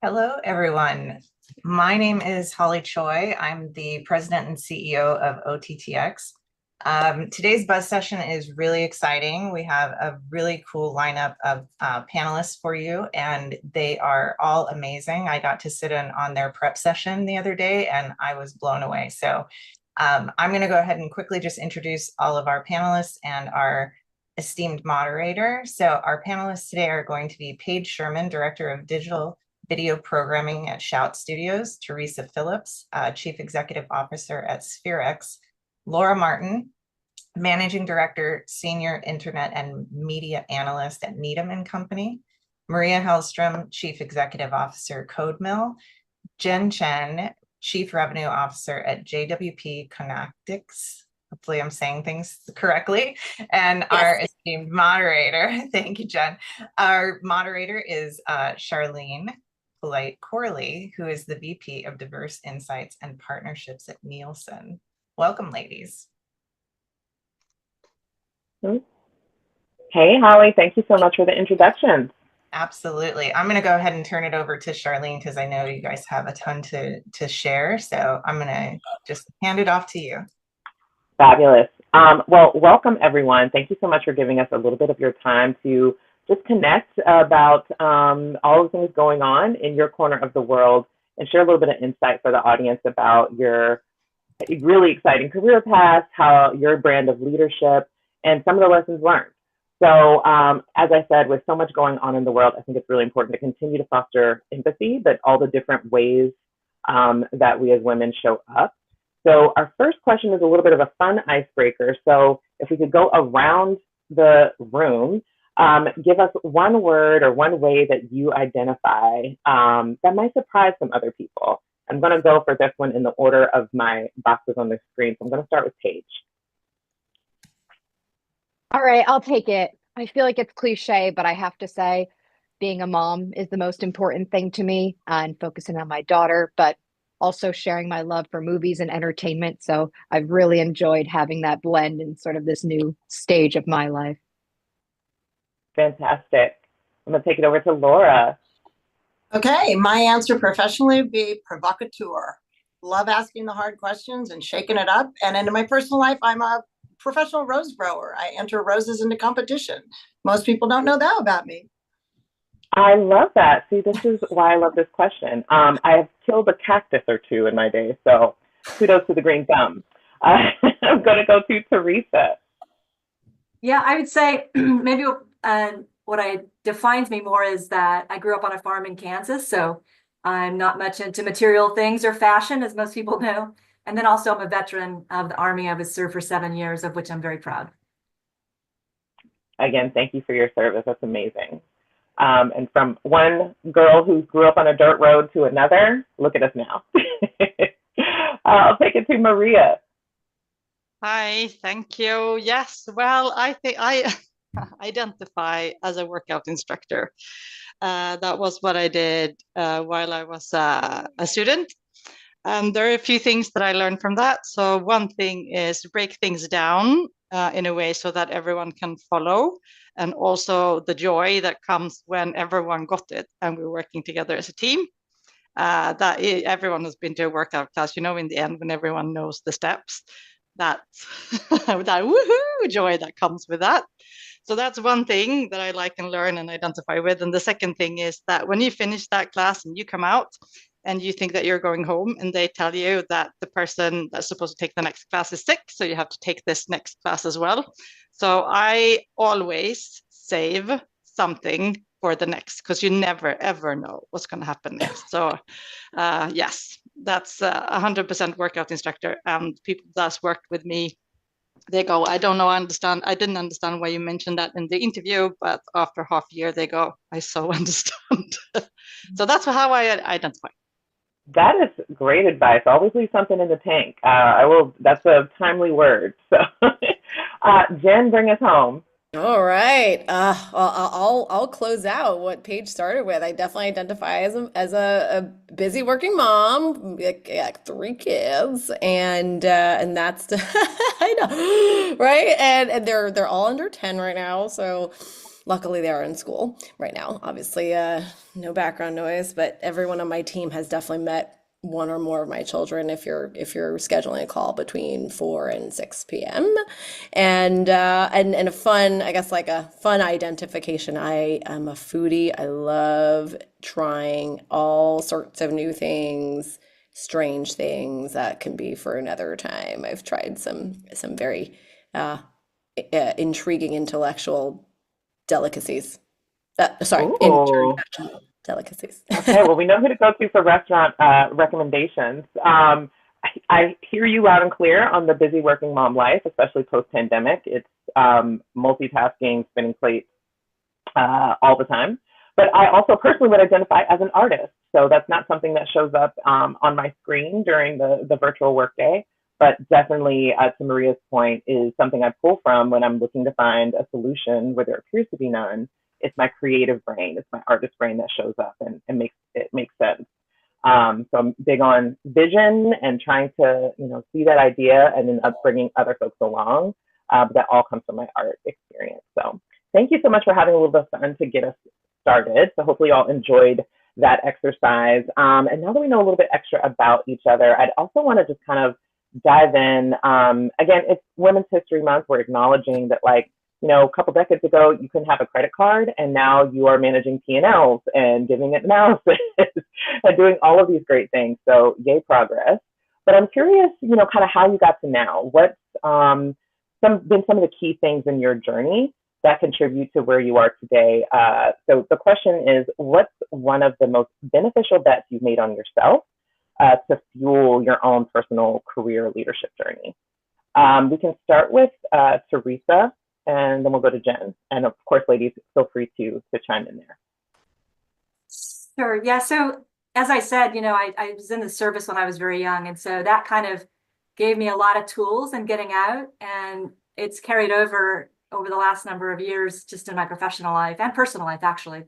Hello, everyone. My name is Holly Choi. I'm the president and CEO of Ott.X. Today's buzz session is really exciting. We have a really cool lineup of panelists for you, and they are all amazing. I got to sit in on their prep session the other day, and I was blown away. So I'm going to go ahead and quickly just introduce all of our panelists and our esteemed moderator. So our panelists today are going to be Paige Sherman, Director of Digital Video Programming at Shout Studios, Teresa Phillips, Chief Executive Officer at SphereX, Laura Martin, Managing Director, Senior Internet and Media Analyst at Needham and Company, Maria Hellstrom, Chief Executive Officer, CodeMill, Jen Chen, Chief Revenue Officer at JWP Connectics. Hopefully I'm saying things correctly. And yes. Our esteemed moderator, thank you, Jen. Our moderator is Charlene Polite Corley, who is the VP of Diverse Insights and Partnerships at Nielsen. Welcome, ladies. Hey, Holly, thank you so much for the introduction. Absolutely. I'm going to go ahead and turn it over to Charlene because I know you guys have a ton to share. So I'm going to just hand it off to you. Fabulous. Well, welcome, everyone. Thank you so much for giving us a little bit of your time to just connect about all the things going on in your corner of the world and share a little bit of insight for the audience about your really exciting career path, how your brand of leadership, and some of the lessons learned. So as I said, with so much going on in the world, I think it's really important to continue to foster empathy, but all the different ways that we as women show up. So our first question is a little bit of a fun icebreaker. So if we could go around the room, give us one word or one way that you identify that might surprise some other people. I'm going to go for this one in the order of my boxes on the screen. So I'm going to start with Paige. All right, I'll take it. I feel like it's cliche, but I have to say being a mom is the most important thing to me and focusing on my daughter, but also sharing my love for movies and entertainment. So I've really enjoyed having that blend in sort of this new stage of my life. Fantastic. I'm going to take it over to Laura. Okay, my answer professionally would be provocateur. Love asking the hard questions and shaking it up. And in my personal life, I'm a professional rose grower. I enter roses into competition. Most people don't know that about me. I love that. See, this is why I love this question. I have killed a cactus or two in my day, so kudos to the green thumb. I'm going to go to Teresa. Yeah, I would say maybe what defines me more is that I grew up on a farm in Kansas, so I'm not much into material things or fashion, as most people know. And then also I'm a veteran of the Army. I was served for 7 years, of which I'm very proud. Again, thank you for your service. That's amazing. And from one girl who grew up on a dirt road to another, look at us now. I'll take it to Maria. Hi, thank you. Yes, well, I think I identify as a workout instructor. That was what I did while I was a student. And there are a few things that I learned from that. So one thing is to break things down in a way so that everyone can follow. And also the joy that comes when everyone got it and we're working together as a team. Everyone has been to a workout class, in the end, when everyone knows the steps, that woohoo joy that comes with that. So that's one thing that I like and learn and identify with. And the second thing is that when you finish that class and you come out and you think that you're going home and they tell you that the person that's supposed to take the next class is sick, so you have to take this next class as well. So I always save something for the next, because you never, ever know what's going to happen next. So yes, that's 100% workout instructor. And people that's worked with me, they go, I didn't understand why you mentioned that in the interview, but after half a year, they go, I so understand. So that's how I identify. That is great advice. Always leave something in the tank. That's a timely word. So Jen, bring us home. All right. I'll close out what Paige started with. I definitely identify as a busy working mom, like 3 kids, and that's I know, right? And they're all under 10 right now, so luckily they are in school right now. Obviously, no background noise, but everyone on my team has definitely met one or more of my children if you're scheduling a call between 4 and 6 p.m. And a fun, I guess, like a fun identification. I am a foodie. I love trying all sorts of new things, strange things that can be for another time. I've tried some very intriguing intellectual delicacies. Sorry, Ooh. international delicacies. Okay, well, we know who to go to for restaurant recommendations. I hear you loud and clear on the busy working mom life, especially post-pandemic. It's multitasking, spinning plates all the time. But I also personally would identify as an artist. So that's not something that shows up on my screen during the virtual workday. But definitely, to Maria's point, is something I pull from when I'm looking to find a solution where there appears to be none. It's my creative brain, it's my artist brain that shows up and makes sense. So I'm big on vision and trying to, see that idea and then bringing other folks along. But that all comes from my art experience. So thank you so much for having a little bit of fun to get us started. So hopefully you all enjoyed that exercise. And now that we know a little bit extra about each other, I'd also want to just kind of dive in. Again, it's Women's History Month. We're acknowledging that, a couple decades ago, you couldn't have a credit card, and now you are managing P&Ls and giving it analysis and doing all of these great things. So yay, progress. But I'm curious, kind of how you got to now. What's been some of the key things in your journey that contribute to where you are today? So the question is, what's one of the most beneficial bets you've made on yourself to fuel your own personal career leadership journey? We can start with Teresa, and then we'll go to Jen. And of course, ladies, feel free to chime in there. Sure. Yeah. So as I said, I was in the service when I was very young. And so that kind of gave me a lot of tools in getting out. And it's carried over the last number of years, just in my professional life and personal life, actually.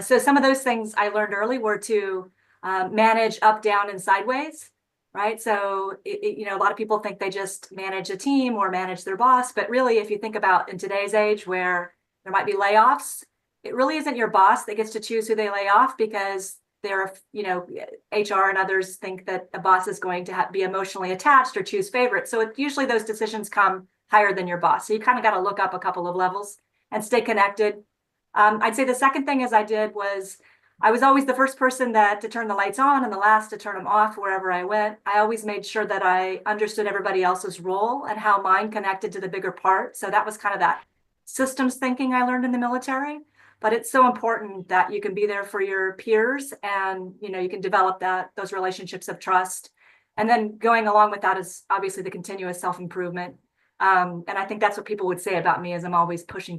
So some of those things I learned early were to manage up, down, and sideways. Right. So, a lot of people think they just manage a team or manage their boss. But really, if you think about in today's age where there might be layoffs, it really isn't your boss that gets to choose who they lay off, because they're, HR and others think that a boss is going to be emotionally attached or choose favorites. So usually those decisions come higher than your boss. So you kind of got to look up a couple of levels and stay connected. I'd say the second thing as I did was I was always the first person to turn the lights on and the last to turn them off wherever I went. I always made sure that I understood everybody else's role and how mine connected to the bigger part. So that was kind of that systems thinking I learned in the military. But it's so important that you can be there for your peers and, you can develop those relationships of trust. And then going along with that is obviously the continuous self-improvement. And I think that's what people would say about me, is I'm always pushing.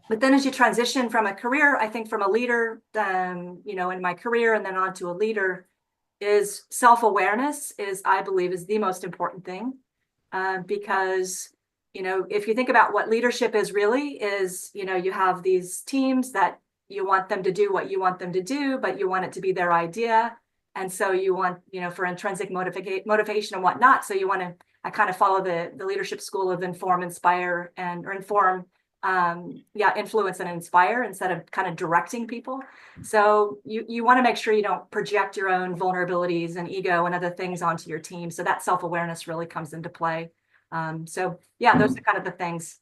But then as you transition from a career, I think from a leader, in my career and then on to a leader, is self-awareness I believe is the most important thing. Because, if you think about what leadership is really is, you have these teams that you want them to do what you want them to do, but you want it to be their idea. And so you want, for intrinsic motivation and whatnot. So I kind of follow the leadership school of inform, inspire, influence and inspire instead of kind of directing people. So you want to make sure you don't project your own vulnerabilities and ego and other things onto your team. So that self-awareness really comes into play. Those are kind of the things.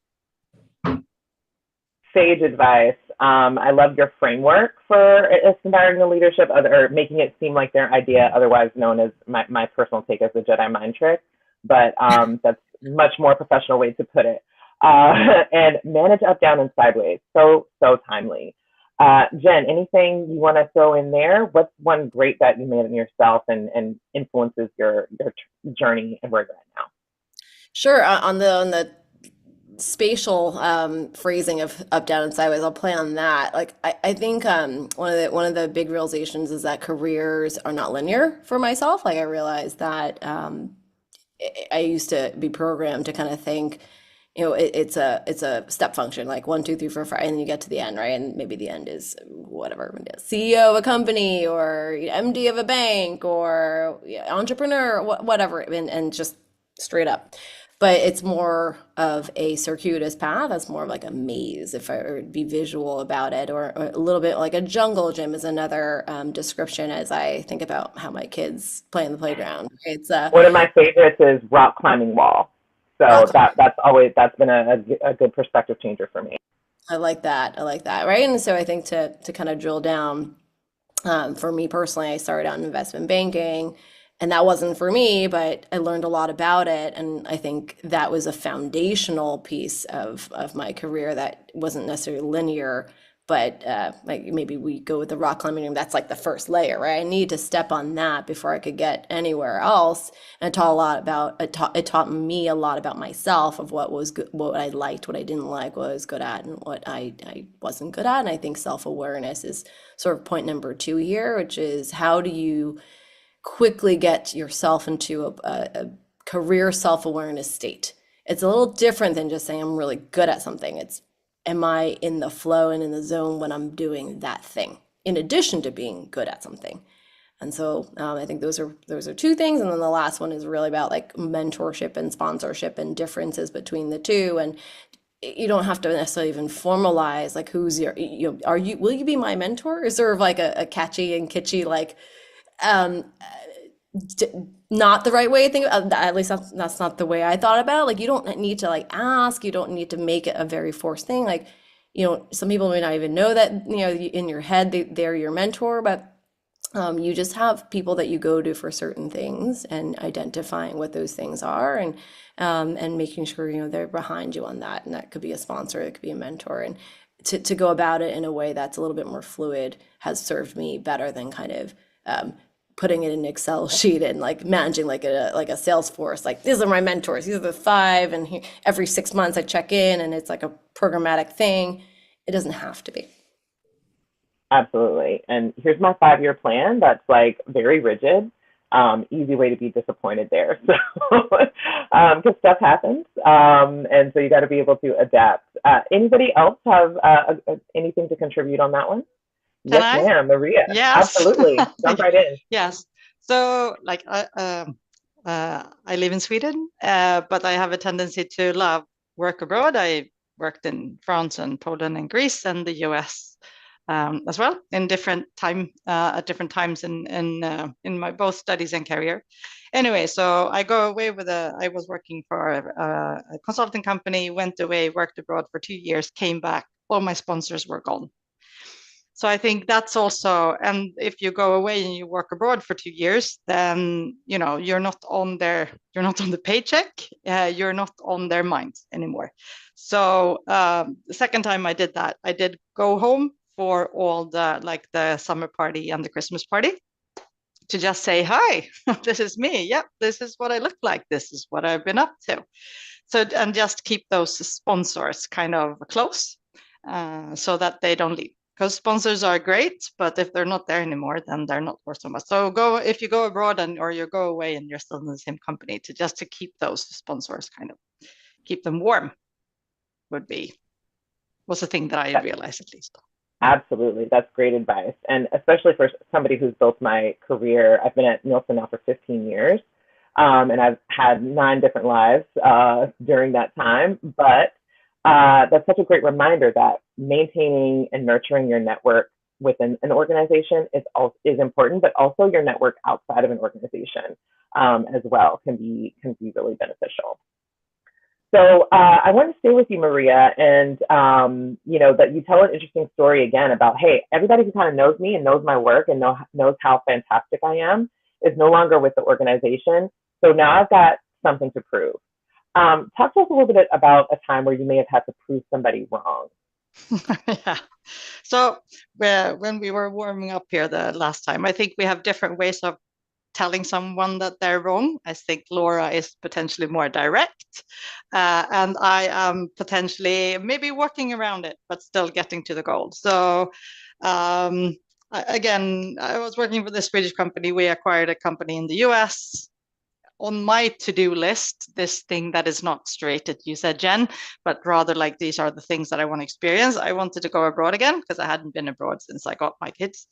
Sage advice. I love your framework for inspiring the leadership, or making it seem like their idea, otherwise known as my personal take as the Jedi mind trick. But that's much more professional way to put it. And manage up, down, and sideways. So timely. Jen, anything you want to throw in there? What's one great bet you made on yourself and influences your journey and where you're at now? Sure. On the spatial phrasing of up, down, and sideways, I'll play on that. Like I think one of the big realizations is that careers are not linear for myself. Like I realized that I used to be programmed to kind of think, it's a step function, like 1, 2, 3, 4, 5, and then you get to the end, right? And maybe the end is whatever, CEO of a company or MD of a bank or entrepreneur, whatever, and just straight up. but it's more of a circuitous path. That's more of like a maze, if I were to be visual about it, or a little bit like a jungle gym is another description as I think about how my kids play in the playground. It's One of my favorites is rock climbing wall. So rock that's been a good perspective changer for me. I like that. I like that. Right. And so I think to kind of drill down, for me personally, I started out in investment banking, and that wasn't for me, but I learned a lot about it. And I think that was a foundational piece of my career that wasn't necessarily linear, but like maybe we go with the rock climbing room. That's like the first layer, right? I need to step on that before I could get anywhere else. And it taught me a lot about myself, of what was good, what I liked, what I didn't like, what I was good at, and what I wasn't good at. And I think self-awareness is sort of point number 2 here, which is how do you quickly get yourself into a career self-awareness state. It's a little different than just saying I'm really good at something. It's, am I in the flow and in the zone when I'm doing that thing, in addition to being good at something? And so I think those are 2 things. And then the last one is really about like mentorship and sponsorship and differences between the two. And you don't have to necessarily even formalize like who's your, will you be my mentor? Is sort of like a catchy and kitschy, like, not the right way to think at least that's not the way I thought about it. Like, you don't need to like ask, you don't need to make it a very forced thing. Like, some people may not even know that, in your head they're your mentor, but you just have people that you go to for certain things, and identifying what those things are, and making sure they're behind you on that. And that could be a sponsor, it could be a mentor, and to go about it in a way that's a little bit more fluid has served me better than kind of putting it in an Excel sheet and like managing like a Salesforce. Like, these are my mentors, these are the 5, and every 6 months I check in, and it's like a programmatic thing. It doesn't have to be. Absolutely. And here's my 5-year plan that's like very rigid. Easy way to be disappointed there. So, because stuff happens. And so you got to be able to adapt. Anybody else have anything to contribute on that one? Can Yes, I? ma'am, Maria. Yes. Absolutely. Jump right in. Yes. So, like, I live in Sweden, but I have a tendency to love work abroad. I worked in France and Poland and Greece and the US as well, in different at different times in my both studies and career. Anyway, so I go away I was working for a consulting company, went away, worked abroad for 2 years, came back, all my sponsors were gone. So I think that's also, and if you go away and you work abroad for 2 years, then you're not on the paycheck, you're not on their minds anymore. So the second time I did that, I did go home for all the summer party and the Christmas party, to just say, hi, this is me. Yep, this is what I look like. This is what I've been up to. So, and just keep those sponsors kind of close, so that they don't leave. Because sponsors are great, but if they're not there anymore, then they're not worth so much. So if you go abroad or you go away and you're still in the same company, to keep those sponsors, kind of keep them warm, was a thing that I realized, at least. Absolutely. That's great advice. And especially for somebody who's built my career, I've been at Nielsen now for 15 years, and I've had 9 different lives during that time. But that's such a great reminder that maintaining and nurturing your network within an organization is important, but also your network outside of an organization as well can be really beneficial. So I want to stay with you, Maria, and that you tell an interesting story again about, hey, everybody who kind of knows me and knows my work and knows how fantastic I am is no longer with the organization. So now I've got something to prove. Talk to us a little bit about a time where you may have had to prove somebody wrong. Yeah. So when we were warming up here the last time, I think we have different ways of telling someone that they're wrong. I think Laura is potentially more direct, and I am potentially maybe working around it, but still getting to the goal. So again, I was working for this Swedish company. We acquired a company in the US. On my to-do list, this thing that is not straight, as you said, Jen, but rather like these are the things that I want to experience. I wanted to go abroad again because I hadn't been abroad since I got my kids.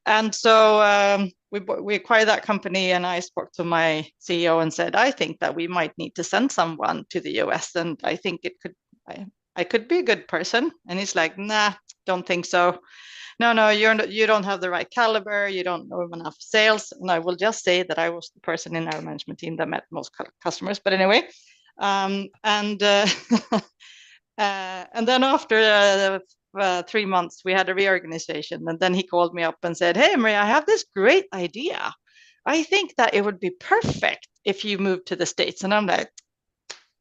And so we acquired that company, and I spoke to my CEO and said, I think that we might need to send someone to the US, and I think I could be a good person. And he's like, nah, don't think so. No, you don't have the right caliber. You don't know enough sales. And I will just say that I was the person in our management team that met most customers. But anyway, and then after 3 months, we had a reorganization. And then he called me up and said, hey, Maria, I have this great idea. I think that it would be perfect if you moved to the States. And I'm like,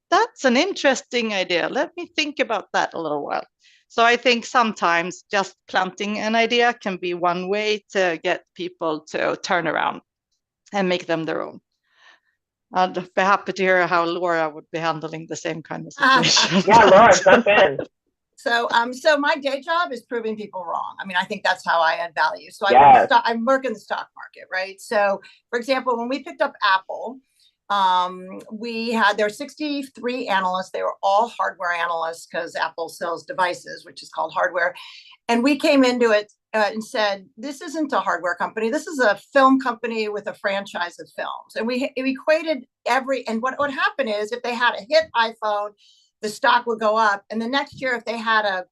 that's an interesting idea. Let me think about that a little while. So I think sometimes just planting an idea can be one way to get people to turn around and make them their own. I'd be happy to hear how Laura would be handling the same kind of situation. Yeah, Laura, jump in. So my day job is proving people wrong. I mean, I think that's how I add value. So I work in the stock market, right? So for example, when we picked up Apple, there were 63 analysts. They were all hardware analysts because Apple sells devices, which is called hardware. And we came into it and said, this isn't a hardware company. This is a film company with a franchise of films. And we equated and what happened is if they had a hit iPhone, the stock would go up. And the next year, if they had a,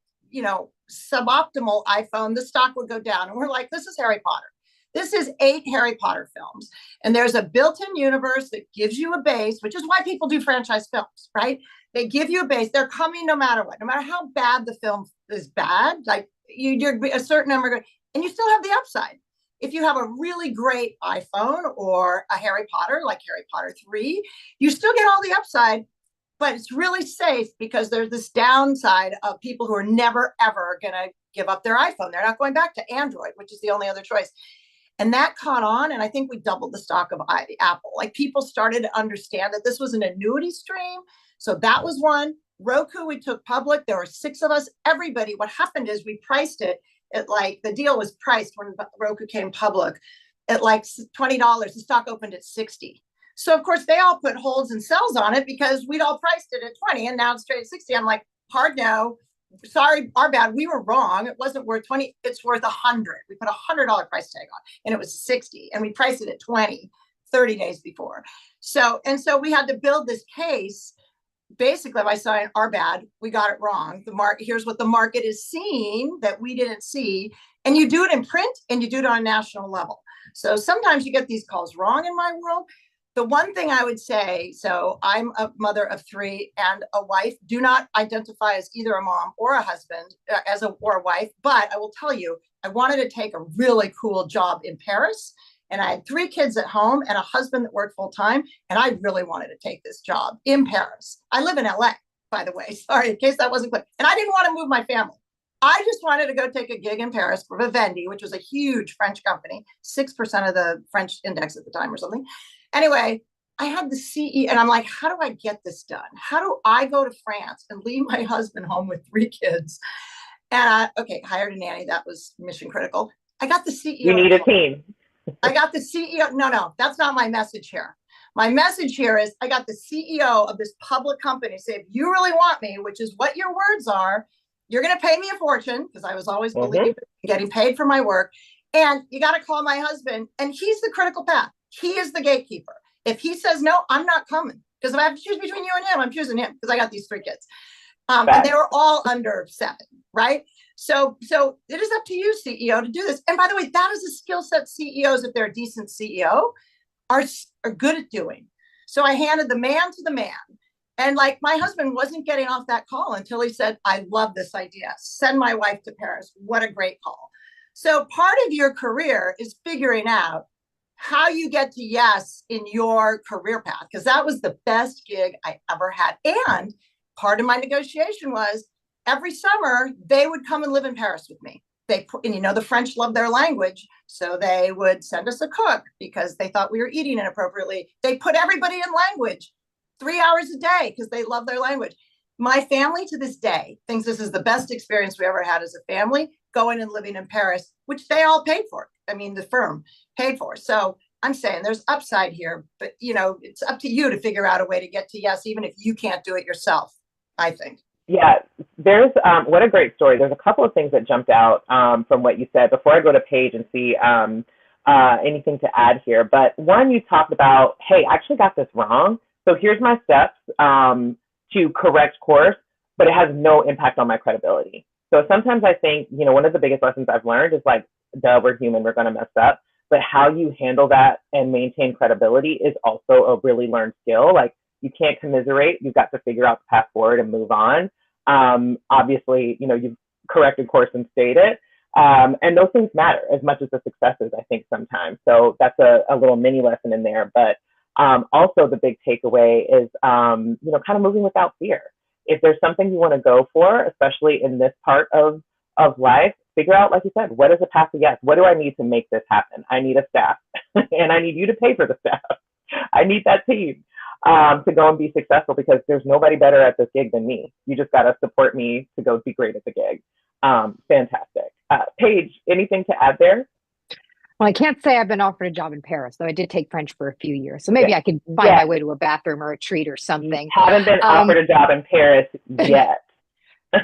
suboptimal iPhone, the stock would go down. And we're like, this is Harry Potter. This is 8 Harry Potter films. And there's a built-in universe that gives you a base, which is why people do franchise films, right? They give you a base. They're coming no matter what, no matter how bad the film is bad, like you're a certain number, and you still have the upside. If you have a really great iPhone or a Harry Potter, like Harry Potter 3, you still get all the upside, but it's really safe because there's this downside of people who are never, ever going to give up their iPhone. They're not going back to Android, which is the only other choice. And that caught on, and I think we doubled the stock of Apple. Like people started to understand that this was an annuity stream. So that was one. Roku, we took public. There were 6 of us. Everybody, what happened is we priced it at the deal was priced when Roku came public at like $20. The stock opened at 60. So of course they all put holds and sells on it because we'd all priced it at 20 and now it's traded 60. I'm like, hard no. Sorry, our bad. We were wrong. It wasn't worth 20. It's worth 100. We put $100 price tag on and it was 60 and we priced it at 20, 30 days before. So we had to build this case basically by saying our bad. We got it wrong. Here's what the market is seeing that we didn't see. And you do it in print and you do it on a national level. So sometimes you get these calls wrong in my world. The one thing I would say, so I'm a mother of 3 and a wife, do not identify as either a mom or a husband or a wife, but I will tell you, I wanted to take a really cool job in Paris and I had 3 kids at home and a husband that worked full time. And I really wanted to take this job in Paris. I live in LA, by the way, sorry, in case that wasn't clear. And I didn't want to move my family. I just wanted to go take a gig in Paris for Vivendi, which was a huge French company, 6% of the French index at the time or something. Anyway, I had the CEO and I'm like, how do I get this done? How do I go to France and leave my husband home with 3 kids? And hired a nanny. That was mission critical. I got the CEO. You need a team. I got the CEO. No, that's not my message here. My message here is I got the CEO of this public company say, if you really want me, which is what your words are, you're going to pay me a fortune because I was always believing in getting paid for my work. And you got to call my husband. And he's the critical path. He is the gatekeeper. If he says no, I'm not coming. Because if I have to choose between you and him, I'm choosing him because I got these 3 kids. And they were all under 7, right? So it is up to you, CEO, to do this. And by the way, that is a skill set CEOs, if they're a decent CEO, are good at doing. So I handed the man to the man. And like my husband wasn't getting off that call until he said, I love this idea. Send my wife to Paris. What a great call. So part of your career is figuring out how you get to yes in your career path, because that was the best gig I ever had. And part of my negotiation was every summer they would come and live in Paris with me. The French love their language. So they would send us a cook because they thought we were eating inappropriately. They put everybody in language 3 hours a day because they love their language. My family to this day thinks this is the best experience we ever had as a family, going and living in Paris, which they all paid for. I mean, the firm paid for. So I'm saying there's upside here, but it's up to you to figure out a way to get to yes, even if you can't do it yourself, I think. Yeah, there's what a great story. There's a couple of things that jumped out from what you said before I go to Paige and see anything to add here. But one, you talked about, hey, I actually got this wrong. So here's my steps to correct course, but it has no impact on my credibility. So sometimes I think, one of the biggest lessons I've learned is like, duh, we're human, we're going to mess up. But how you handle that and maintain credibility is also a really learned skill. Like, you can't commiserate. You've got to figure out the path forward and move on. Obviously, you've corrected course and stayed it. And those things matter as much as the successes, I think, sometimes. So that's a little mini lesson in there. But also the big takeaway is, kind of moving without fear. If there's something you want to go for, especially in this part of life, figure out, like you said, what is the path to yes? What do I need to make this happen? I need a staff and I need you to pay for the staff. I need that team to go and be successful, because there's nobody better at this gig than me. You just got to support me to go be great at the gig. Fantastic. Paige, anything to add there? Well, I can't say I've been offered a job in Paris, though I did take French for a few years. So maybe I could find my way to a bathroom or a treat or something. You haven't been offered a job in Paris yet.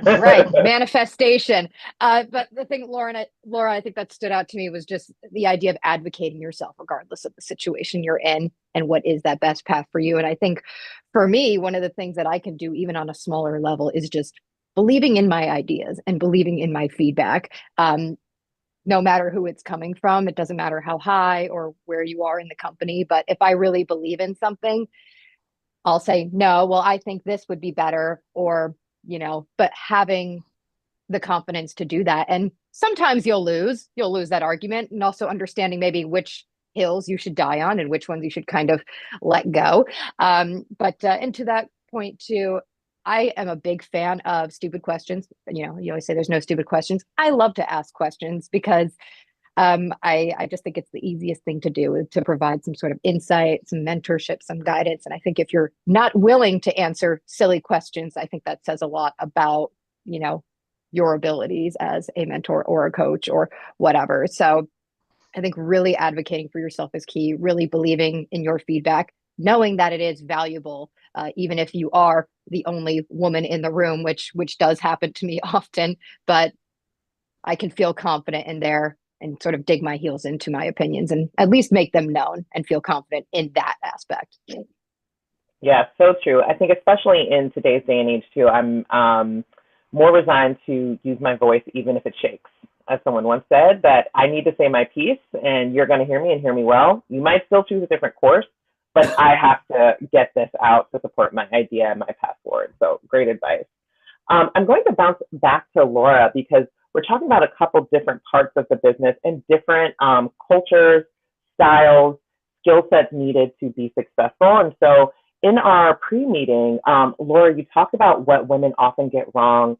Right, manifestation. But the thing, Laura, I think that stood out to me was just the idea of advocating yourself regardless of the situation you're in and what is that best path for you. And I think for me, one of the things that I can do even on a smaller level is just believing in my ideas and believing in my feedback. No matter who it's coming from, it doesn't matter how high or where you are in the company. But if I really believe in something, I'll say, no, well, I think this would be better, or, but having the confidence to do that. And sometimes you'll lose that argument, and also understanding maybe which hills you should die on and which ones you should kind of let go. But to that point too, I am a big fan of stupid questions. You always say there's no stupid questions. I love to ask questions because I just think it's the easiest thing to do, is to provide some sort of insight, some mentorship, some guidance. And I think if you're not willing to answer silly questions, I think that says a lot about, your abilities as a mentor or a coach or whatever. So I think really advocating for yourself is key, really believing in your feedback, knowing that it is valuable, even if you are the only woman in the room, which does happen to me often, but I can feel confident in there and sort of dig my heels into my opinions and at least make them known and feel confident in that aspect. Yeah, so true. I think especially in today's day and age too, I'm more resigned to use my voice even if it shakes. As someone once said, that I need to say my piece and you're going to hear me and hear me well. You might still choose a different course, but I have to get this out to support my idea and my path forward. So great advice. I'm going to bounce back to Laura, because we're talking about a couple different parts of the business and different cultures, styles, skill sets needed to be successful. And so in our pre-meeting, Laura, you talked about what women often get wrong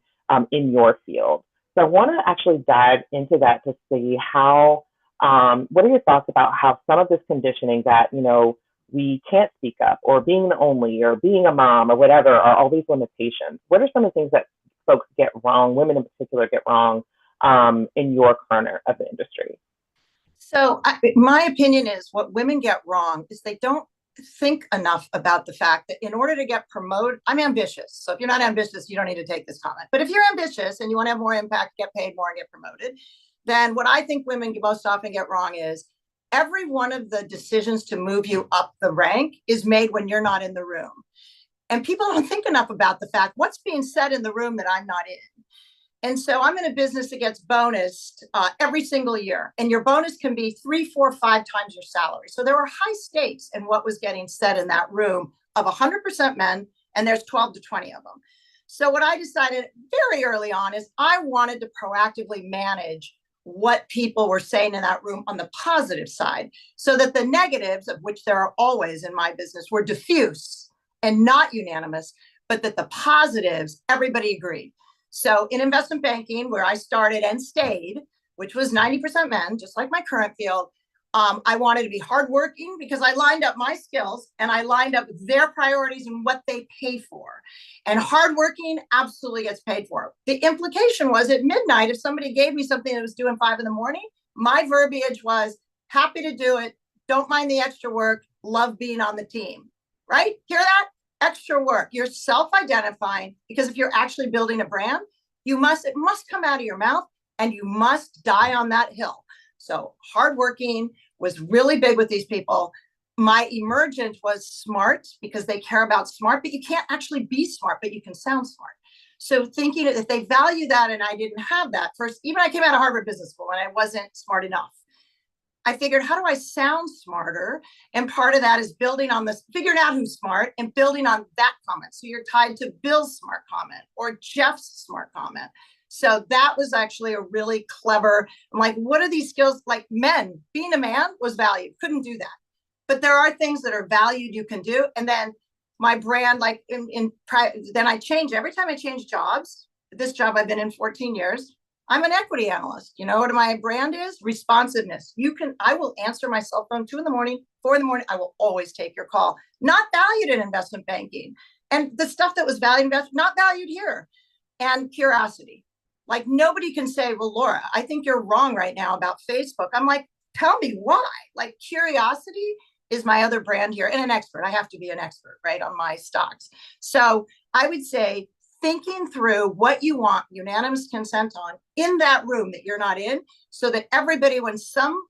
in your field. So I want to actually dive into that to see how, what are your thoughts about how some of this conditioning that, we can't speak up, or being the only, or being a mom, or whatever, are all these limitations? What are some of the things that folks get wrong, women in particular get wrong, in your corner of the industry? So my opinion is what women get wrong is they don't think enough about the fact that in order to get promoted, I'm ambitious. So if you're not ambitious, you don't need to take this comment. But if you're ambitious and you want to have more impact, get paid more, and get promoted, then what I think women most often get wrong is every one of the decisions to move you up the rank is made when you're not in the room. And people don't think enough about the fact what's being said in the room that I'm not in. And so I'm in a business that gets bonused every single year. And your bonus can be 3, 4, 5 times your salary. So there were high stakes in what was getting said in that room of 100% men, and there's 12 to 20 of them. So what I decided very early on is I wanted to proactively manage what people were saying in that room on the positive side, so that the negatives, of which there are always in my business, were diffuse and not unanimous, but that the positives, everybody agreed. So in investment banking, where I started and stayed, which was 90% men, just like my current field, I wanted to be hardworking because I lined up my skills and I lined up their priorities and what they pay for. And hardworking absolutely gets paid for. The implication was at midnight, if somebody gave me something that was due at 5 in the morning, my verbiage was happy to do it. Don't mind the extra work. Love being on the team. Right? Hear that? extra work. You're self-identifying, because if you're actually building a brand, it must come out of your mouth, and you must die on that hill. So hardworking was really big with these people. My emergent was smart, because they care about smart, but you can't actually be smart, but you can sound smart. So thinking if they value that, and I didn't have that first, even I came out of Harvard Business School and I wasn't smart enough. I figured, how do I sound smarter? And part of that is building on this, figuring out who's smart and building on that comment. So you're tied to Bill's smart comment or Jeff's smart comment. So that was actually a really clever, I'm like, what are these skills? Like men, being a man was valued, couldn't do that. But there are things that are valued you can do. And then my brand, like then I change, every time I change jobs, this job I've been in 14 years, I'm an equity analyst. You know what my brand is? Responsiveness. I will answer my cell phone 2 in the morning, 4 in the morning. I will always take your call. Not valued in investment banking. And the stuff that was valued, not valued here. And curiosity. Like nobody can say, well, Laura, I think you're wrong right now about Facebook. I'm like, tell me why. Like curiosity is my other brand here, and an expert. I have to be an expert, right, on my stocks. So I would say, thinking through what you want unanimous consent on in that room that you're not in, so that everybody, when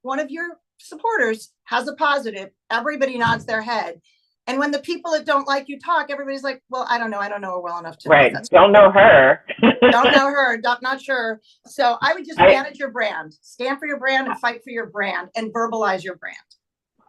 one of your supporters has a positive, everybody nods their head. And when the people that don't like you talk, everybody's like, well, I don't know her well enough to know. Right. That's don't know her. Don't know her, not sure. So I would just manage your brand, stand for your brand and fight for your brand and verbalize your brand.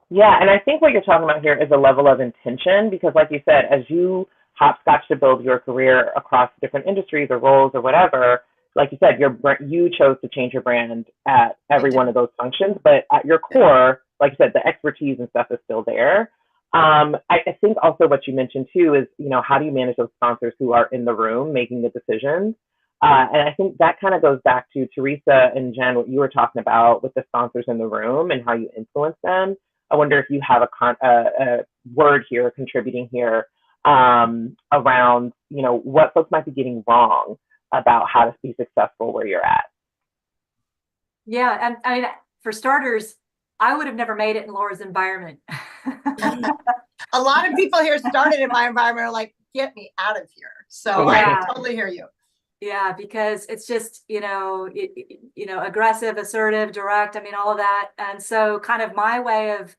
Yeah, and I think what you're talking about here is a level of intention, because like you said, as you hopscotch to build your career across different industries or roles or whatever, like you said, you chose to change your brand at every one of those functions, but at your core, like you said, the expertise and stuff is still there. I think also what you mentioned too is, how do you manage those sponsors who are in the room making the decisions? And I think that kind of goes back to Teresa and Jen, what you were talking about with the sponsors in the room and how you influence them. I wonder if you have a word here, contributing here, around, what folks might be getting wrong about how to be successful where you're at. Yeah, and I mean, for starters, I would have never made it in Laura's environment. A lot of people here started in my environment are like, get me out of here. So Yeah. I totally hear you. Yeah, because it's just, aggressive, assertive, direct, I mean, all of that. And so kind of my way of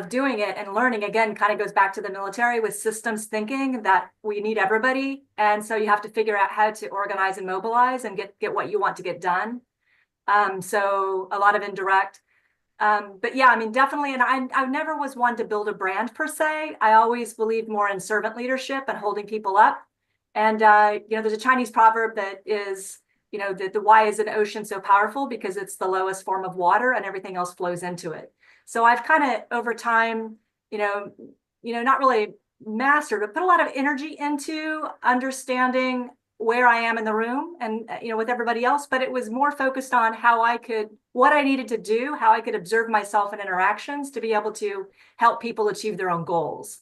doing it and learning, again, kind of goes back to the military with systems thinking, that we need everybody. And so you have to figure out how to organize and mobilize and get what you want to get done. So a lot of indirect. But yeah, I mean, definitely. And I never was one to build a brand per se. I always believed more in servant leadership and holding people up. And, there's a Chinese proverb that is, that the why is an ocean so powerful because it's the lowest form of water and everything else flows into it. So I've kind of over time, not really mastered, but put a lot of energy into understanding where I am in the room and, with everybody else. But it was more focused on what I needed to do, how I could observe myself in interactions to be able to help people achieve their own goals.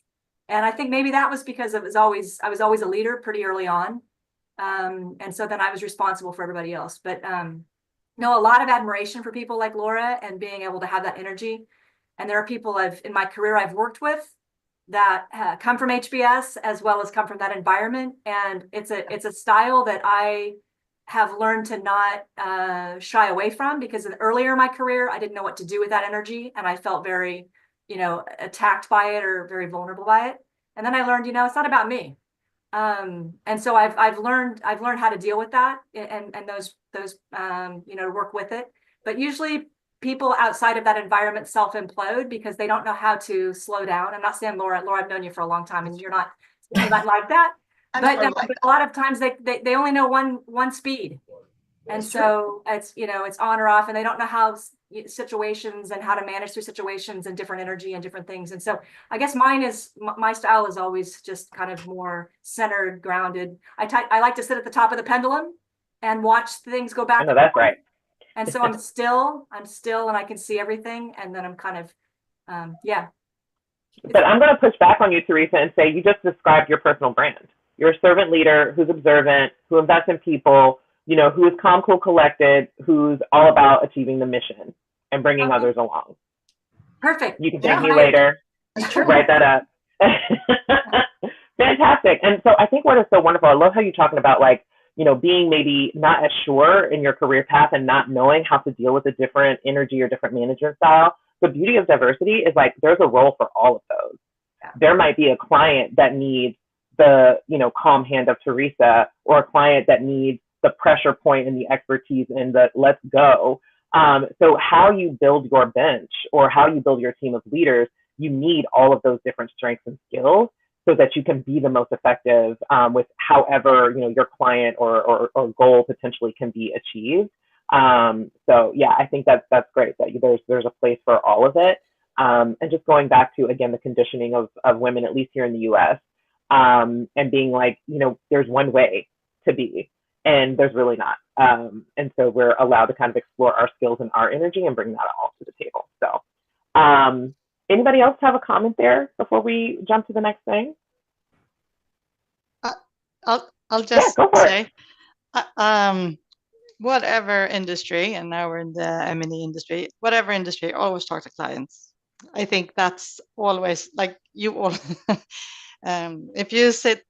And I think maybe that was because I was always a leader pretty early on. And so then I was responsible for everybody else. But no, a lot of admiration for people like Laura and being able to have that energy. And there are people in my career I've worked with that come from HBS as well as come from that environment. And it's a style that I have learned to not shy away from, because earlier in my career, I didn't know what to do with that energy. And I felt very, attacked by it or very vulnerable by it. And then I learned, it's not about me. And so I've learned how to deal with that and those work with it. But usually people outside of that environment self-implode because they don't know how to slow down. I'm not saying Laura, I've known you for a long time and you're not like that. But a lot of times they only know one speed. And so it's, it's on or off, and they don't know how situations and how to manage through situations and different energy and different things. And so I guess my style is always just kind of more centered, grounded. I like to sit at the top of the pendulum and watch things go back. I know that's right. And so I'm still and I can see everything. And then I'm kind of, yeah. But I'm going to push back on you, Teresa, and say you just described your personal brand. You're a servant leader who's observant, who invests in people, who is calm, cool, collected, who's all about achieving the mission and bringing others along. Perfect. You can thank me later. Write that up. great. And so I think what is so wonderful, I love how you're talking about like, you know, being maybe not as sure in your career path and not knowing how to deal with a different energy or different management style. The beauty of diversity is like there's a role for all of those. There might be a client that needs the, you know, calm hand of Teresa, or a client that needs the pressure point and the expertise and the let's go. So how you build your bench or how you build your team of leaders, you need all of those different strengths and skills so that you can be the most effective with however, you know, your client or goal potentially can be achieved. So yeah, I think that's great that there's a place for all of it. And just going back to, again, the conditioning of women, at least here in the US, and being like, you know, there's one way to be, and there's really not. And so we're allowed to kind of explore our skills and our energy and bring that all to the table. So anybody else have a comment there before we jump to the next thing? I'll just go for say, whatever industry, and now we're in the M&E industry, whatever industry, always talk to clients. I think that's always like you all. If you sit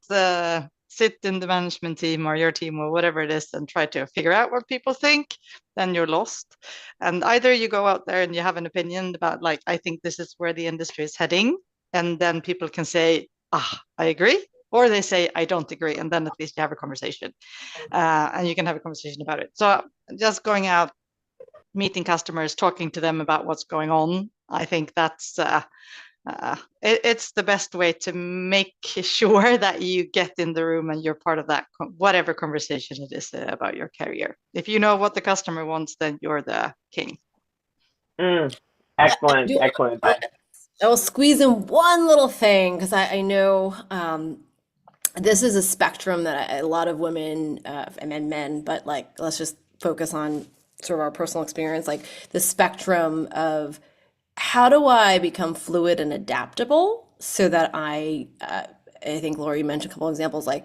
in the management team or your team or whatever it is and try to figure out what people think, then you're lost. And either you go out there and you have an opinion about like, I think this is where the industry is heading, and then people can say, I agree, or they say, I don't agree, and then at least you have a conversation, and you can have a conversation about it. So just going out, meeting customers, talking to them about what's going on, I think that's it's the best way to make sure that you get in the room and you're part of that, whatever conversation it is about your career. If you know what the customer wants, then you're the king. Excellent. I will squeeze in one little thing because I know this is a spectrum that a lot of women and men, but like let's just focus on sort of our personal experience, like the spectrum of how do I become fluid and adaptable so that I think Laura, you mentioned a couple of examples like,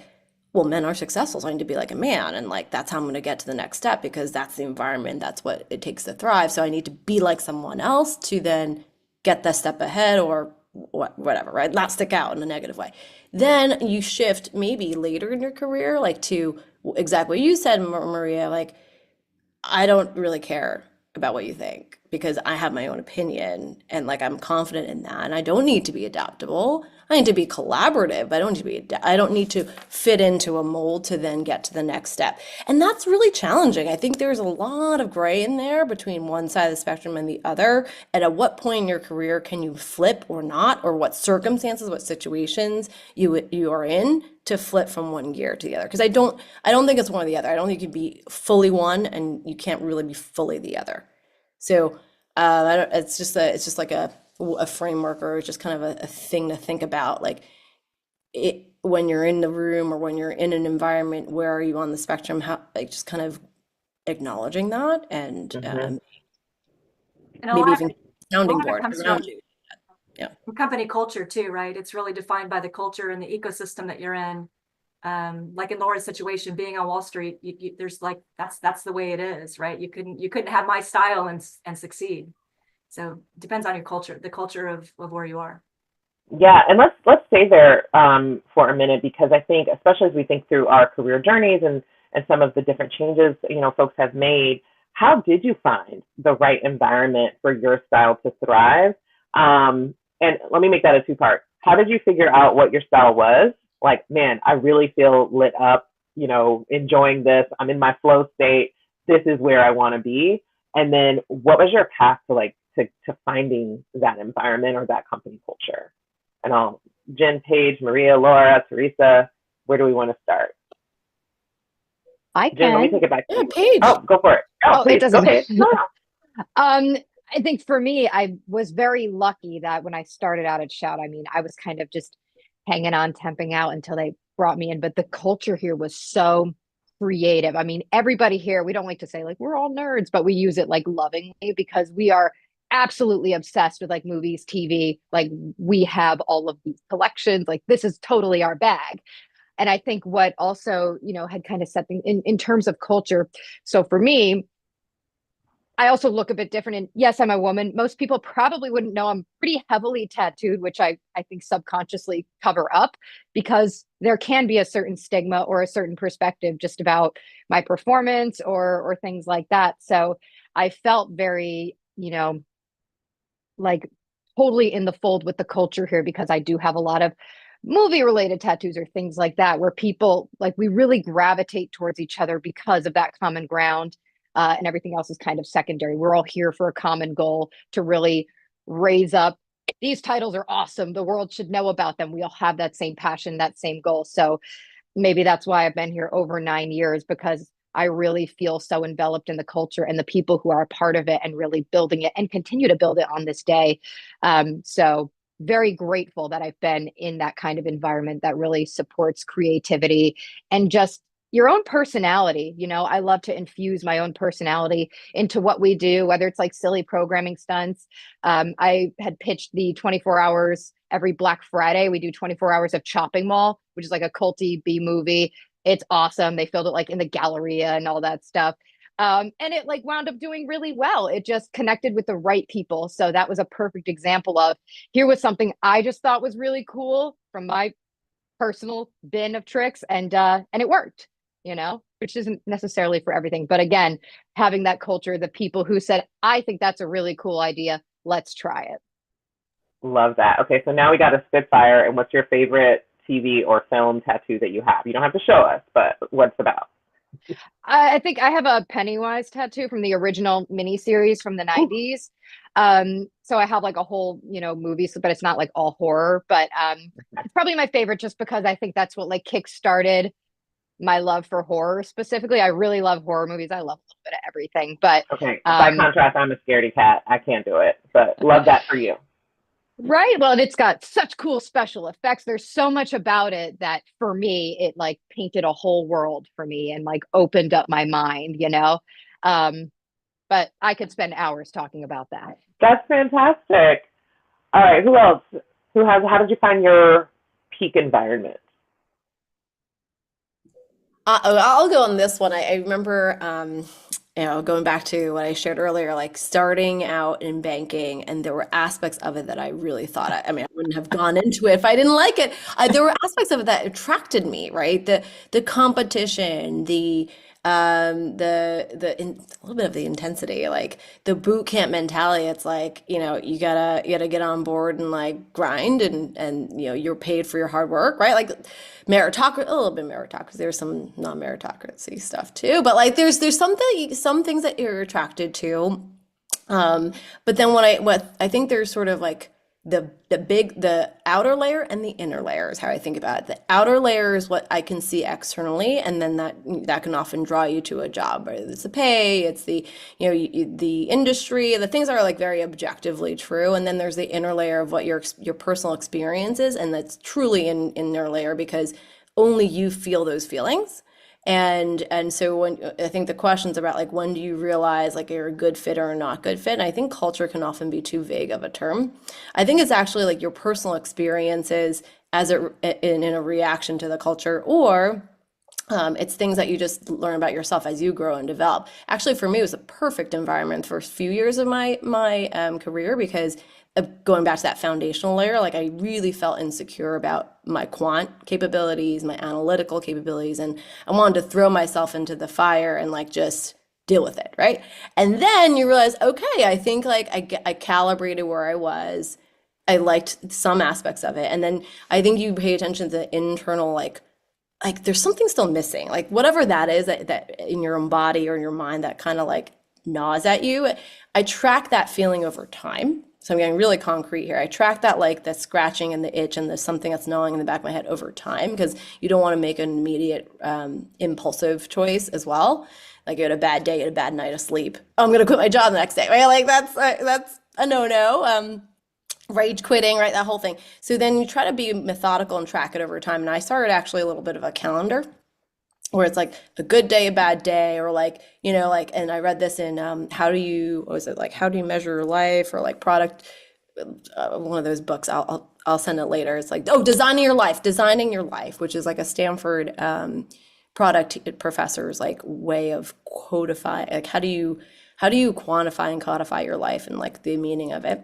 well, men are successful, so I need to be like a man, and like that's how I'm going to get to the next step because that's the environment, that's what it takes to thrive. So I need to be like someone else to then get that step ahead or whatever, right? Not stick out in a negative way. Then you shift maybe later in your career, like to exactly what you said, Maria, like, I don't really care about what you think because I have my own opinion and like I'm confident in that, and I don't need to be adaptable. I need to be collaborative. I don't need to fit into a mold to then get to the next step. And that's really challenging. I think there's a lot of gray in there between one side of the spectrum and the other. And at what point in your career can you flip or not, or what circumstances, what situations you are in to flip from one gear to the other? Because I don't think it's one or the other. I don't think you can be fully one and you can't really be fully the other. So it's just like a framework or just kind of a thing to think about, like it when you're in the room or when you're in an environment, where are you on the spectrum? How, like, just kind of acknowledging that and maybe even sounding board around you. Yeah, company culture too, right? It's really defined by the culture and the ecosystem that you're in. Like in Laura's situation, being on Wall Street, there's like that's the way it is, right? You couldn't have my style and succeed. So it depends on your culture, the culture of where you are. Yeah, and let's stay there for a minute, because I think, especially as we think through our career journeys and some of the different changes, you know, folks have made, how did you find the right environment for your style to thrive? And let me make that a two-part. How did you figure out what your style was? Like, man, I really feel lit up, you know, enjoying this. I'm in my flow state. This is where I want to be. And then what was your path to like to finding that environment or that company culture? And Jen, Paige, Maria, Laura, Teresa, where do we want to start? I Jen, let me can. take it back. Yeah, Paige. Oh, go for it. Oh, Please, it doesn't go ahead. I think for me, I was very lucky that when I started out at Shout, I mean, I was kind of just hanging on, temping out until they brought me in. But the culture here was so creative. I mean, everybody here, we don't like to say like we're all nerds, but we use it like lovingly because we are absolutely obsessed with like movies, TV. Like we have all of these collections. Like this is totally our bag. And I think what also, you know, had kind of set things in terms of culture. So for me, I also look a bit different. And yes, I'm a woman. Most people probably wouldn't know I'm pretty heavily tattooed, which I think subconsciously cover up because there can be a certain stigma or a certain perspective just about my performance or things like that. So I felt very, like totally in the fold with the culture here because I do have a lot of movie related tattoos or things like that where people like we really gravitate towards each other because of that common ground, and everything else is kind of secondary. We're all here for a common goal to really raise up. These titles are awesome. The world should know about them. We all have that same passion, that same goal. So maybe that's why I've been here over 9 years because I really feel so enveloped in the culture and the people who are a part of it and really building it and continue to build it on this day. So very grateful that I've been in that kind of environment that really supports creativity and just your own personality. I love to infuse my own personality into what we do, whether it's like silly programming stunts. I had pitched the 24 hours every Black Friday. We do 24 hours of Chopping Mall, which is like a culty B movie. It's awesome. They filmed it like in the Galleria and all that stuff. And it like wound up doing really well. It just connected with the right people. So that was a perfect example of here was something I just thought was really cool from my personal bin of tricks, and it worked, which isn't necessarily for everything. But again, having that culture, the people who said, I think that's a really cool idea. Let's try it. Love that. Okay, so now we got a spitfire. And what's your favorite TV or film tattoo that you have? You don't have to show us, but what's about? I think I have a Pennywise tattoo from the original miniseries from the 90s. So I have like a whole, movie, but it's not like all horror, but it's probably my favorite just because I think that's what like kickstarted my love for horror specifically. I really love horror movies. I love a little bit of everything, but okay. By contrast, I'm a scaredy cat. I can't do it, but love that for you. Right. Well, and it's got such cool special effects. There's so much about it that for me, it like painted a whole world for me and like opened up my mind, but I could spend hours talking about that. That's fantastic. All right. Who else? How did you find your peak environment? I'll go on this one. I remember, going back to what I shared earlier, like starting out in banking, and there were aspects of it that I really thought, I wouldn't have gone into it if I didn't like it. There were aspects of it that attracted me, right? The competition, a little bit of the intensity, like the boot camp mentality. It's like, you gotta get on board and like grind and you're paid for your hard work, right? Like meritocracy, a little bit meritocracy. There's some non-meritocracy stuff too, but like there's some things that you're attracted to. But then what I think there's sort of like the outer layer and the inner layer is how I think about it. The outer layer is what I can see externally, and then that can often draw you to a job, whether it's the pay, it's the the industry, the things that are like very objectively true. And then there's the inner layer of what your personal experience is, and that's truly in inner layer because only you feel those feelings. And so when I think the question's about like when do you realize like you're a good fit or a not good fit, and I think culture can often be too vague of a term. I think it's actually like your personal experiences in a reaction to the culture, or it's things that you just learn about yourself as you grow and develop. Actually, for me, it was a perfect environment for a few years of my career because going back to that foundational layer, like I really felt insecure about my quant capabilities, my analytical capabilities, and I wanted to throw myself into the fire and like just deal with it, right? And then you realize, okay, I think like I calibrated where I was. I liked some aspects of it, and then I think you pay attention to the internal like there's something still missing, like whatever that is that in your own body or in your mind that kind of like gnaws at you. I track that feeling over time. So I'm getting really concrete here. I track that like the scratching and the itch and there's something that's gnawing in the back of my head over time because you don't want to make an immediate impulsive choice as well. Like you had a bad day, you had a bad night of sleep. Oh, I'm going to quit my job the next day, right? Like that's a no-no. Rage quitting, right? That whole thing. So then you try to be methodical and track it over time. And I started actually a little bit of a calendar where it's like a good day, a bad day, or like, and I read this in how do you measure your life, or like product, one of those books, I'll send it later. It's like, designing your life, which is like a Stanford product professor's like way of codifying, like how do you How do you quantify and codify your life and like the meaning of it?